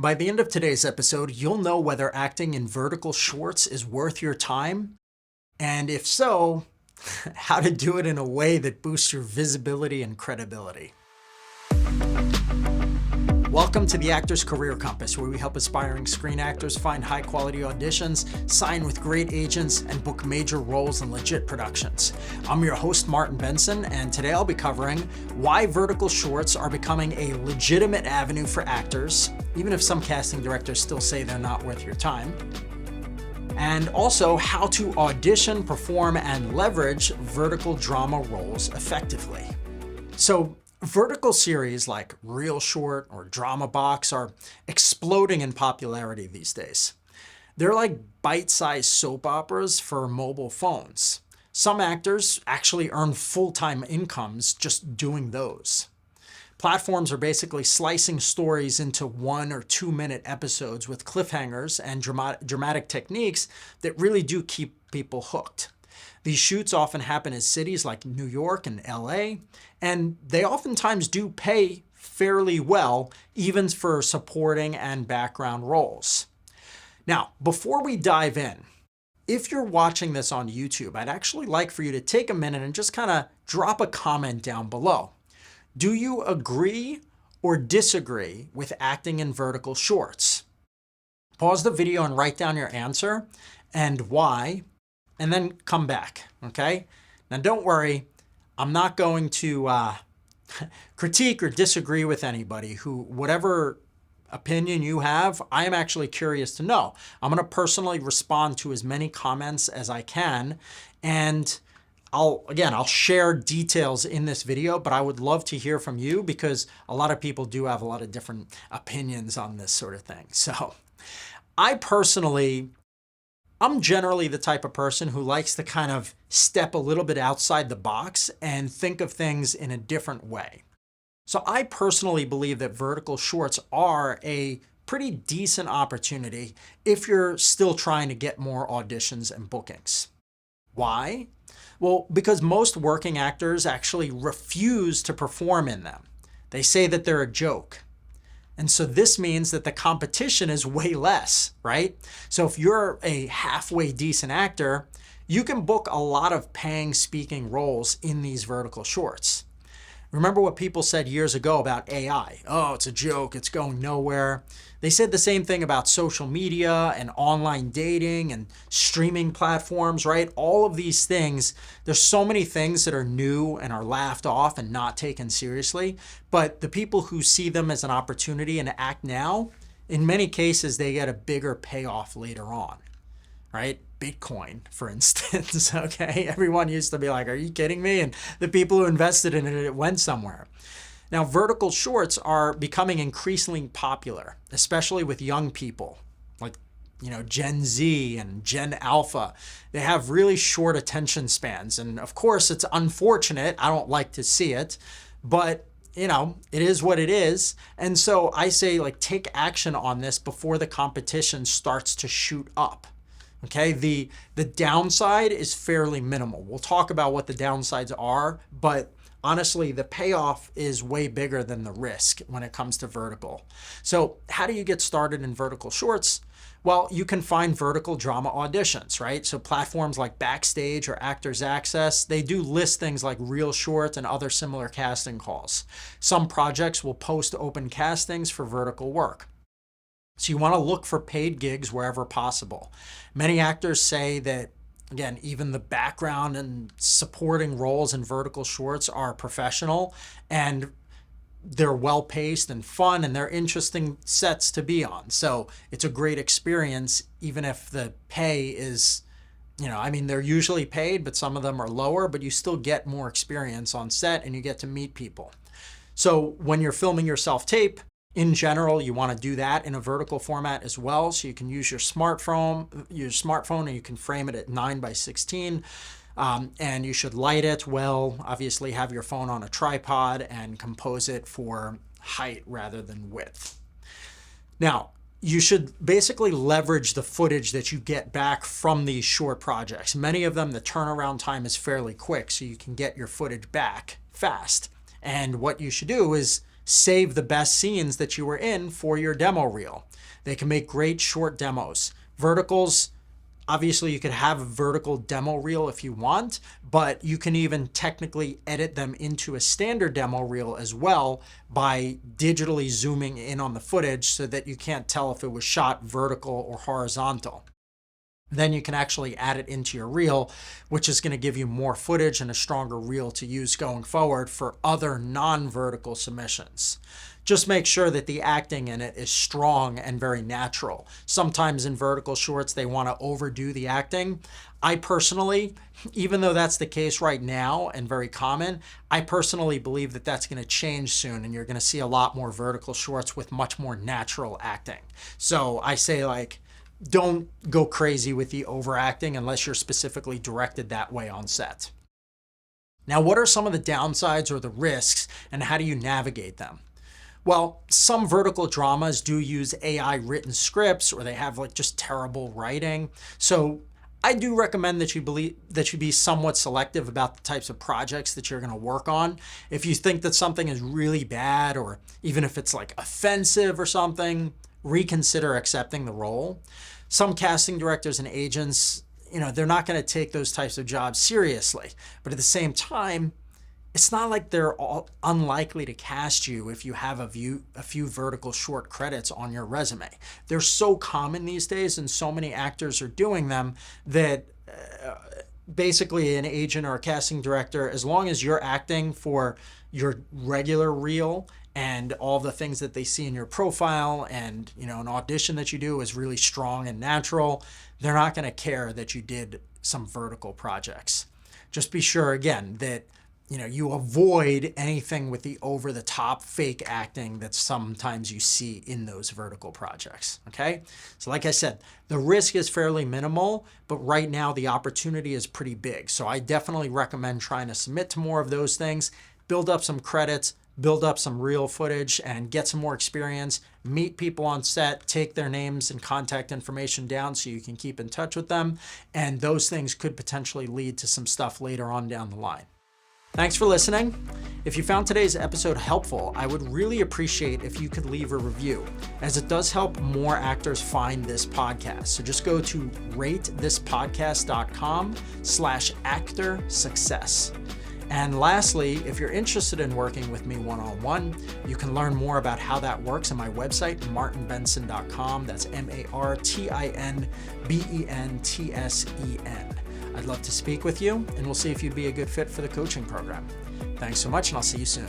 By the end of today's episode, you'll know whether acting in vertical shorts is worth your time, and if so, how to do it in a way that boosts your visibility and credibility. Welcome to the Actor's Career Compass, where we help aspiring screen actors find high-quality auditions, sign with great agents, and book major roles in legit productions. I'm your host, Martin Benson, and today I'll be covering why vertical shorts are becoming a legitimate avenue for actors, even if some casting directors still say they're not worth your time, and also how to audition, perform, and leverage vertical drama roles effectively. So, vertical series like Real Short or Drama Box are exploding in popularity these days. They're like bite-sized soap operas for mobile phones. Some actors actually earn full-time incomes just doing those. Platforms are basically slicing stories into 1 or 2 minute episodes with cliffhangers and dramatic techniques that really do keep people hooked. These shoots often happen in cities like New York and LA, and they oftentimes do pay fairly well, even for supporting and background roles. Now, before we dive in, if you're watching this on YouTube, I'd actually like for you to take a minute and just kind of drop a comment down below. Do you agree or disagree with acting in vertical shorts? Pause the video and write down your answer and why, and then come back, okay? Now don't worry, I'm not going to critique or disagree with anybody whatever opinion you have, I am actually curious to know. I'm gonna personally respond to as many comments as I can, and I'll share details in this video, but I would love to hear from you because a lot of people do have a lot of different opinions on this sort of thing. So I'm generally the type of person who likes to kind of step a little bit outside the box and think of things in a different way. So I personally believe that vertical shorts are a pretty decent opportunity if you're still trying to get more auditions and bookings. Why? Well, because most working actors actually refuse to perform in them. They say that they're a joke. And so this means that the competition is way less, right? So if you're a halfway decent actor, you can book a lot of paying speaking roles in these vertical shorts. Remember what people said years ago about AI? Oh, it's a joke, it's going nowhere. They said the same thing about social media and online dating and streaming platforms, right? All of these things, there's so many things that are new and are laughed off and not taken seriously. But the people who see them as an opportunity and act now, in many cases, they get a bigger payoff later on, right? Bitcoin, for instance, okay? Everyone used to be like, are you kidding me? And the people who invested in it went somewhere. Now, vertical shorts are becoming increasingly popular, especially with young people, like, Gen Z and Gen Alpha. They have really short attention spans. And of course, it's unfortunate. I don't like to see it, but it is what it is. And so I say, take action on this before the competition starts to shoot up. Okay, the downside is fairly minimal. We'll talk about what the downsides are, but honestly, the payoff is way bigger than the risk when it comes to vertical. So how do you get started in vertical shorts? Well, you can find vertical drama auditions, right? So platforms like Backstage or Actors Access, they do list things like Real Short and other similar casting calls. Some projects will post open castings for vertical work. So you want to look for paid gigs wherever possible. Many actors say that, again, even the background and supporting roles in vertical shorts are professional and they're well-paced and fun and they're interesting sets to be on. So it's a great experience, even if the pay is, they're usually paid, but some of them are lower, but you still get more experience on set and you get to meet people. So when you're filming your self-tape, in general, you want to do that in a vertical format as well. So you can use your smartphone and you can frame it at 9:16. And you should light it well, obviously have your phone on a tripod and compose it for height rather than width. Now, you should basically leverage the footage that you get back from these short projects. Many of them, the turnaround time is fairly quick, so you can get your footage back fast. And what you should do is save the best scenes that you were in for your demo reel. They can make great short demos. Verticals, obviously you could have a vertical demo reel if you want, but you can even technically edit them into a standard demo reel as well by digitally zooming in on the footage so that you can't tell if it was shot vertical or horizontal. Then you can actually add it into your reel, which is going to give you more footage and a stronger reel to use going forward for other non-vertical submissions. Just make sure that the acting in it is strong and very natural. Sometimes in vertical shorts, they want to overdo the acting. I personally, even though that's the case right now and very common, I personally believe that that's going to change soon, and you're going to see a lot more vertical shorts with much more natural acting. So I say, like, don't go crazy with the overacting unless you're specifically directed that way on set. Now, what are some of the downsides or the risks, and how do you navigate them? Well, some vertical dramas do use AI written scripts, or they have like just terrible writing. So I do recommend that you be somewhat selective about the types of projects that you're going to work on. If you think that something is really bad, or even if it's like offensive or something, reconsider accepting the role. Some casting directors and agents, they're not going to take those types of jobs seriously. But at the same time, it's not like they're all unlikely to cast you if you have a few vertical short credits on your resume. They're so common these days, and so many actors are doing them that basically an agent or a casting director, as long as you're acting for your regular reel and all the things that they see in your profile, and an audition that you do is really strong and natural, they're not going to care that you did some vertical projects. Just be sure, again, that you avoid anything with the over-the-top fake acting that sometimes you see in those vertical projects, okay? So like I said, the risk is fairly minimal, but right now the opportunity is pretty big. So I definitely recommend trying to submit to more of those things, build up some credits, build up some real footage, and get some more experience, meet people on set, take their names and contact information down so you can keep in touch with them, and those things could potentially lead to some stuff later on down the line. Thanks for listening. If you found today's episode helpful, I would really appreciate if you could leave a review, as it does help more actors find this podcast. So just go to ratethispodcast.com/actor success. And lastly, if you're interested in working with me one-on-one, you can learn more about how that works on my website, martinbenson.com. That's MartinBentzen. I'd love to speak with you, and we'll see if you'd be a good fit for the coaching program. Thanks so much, and I'll see you soon.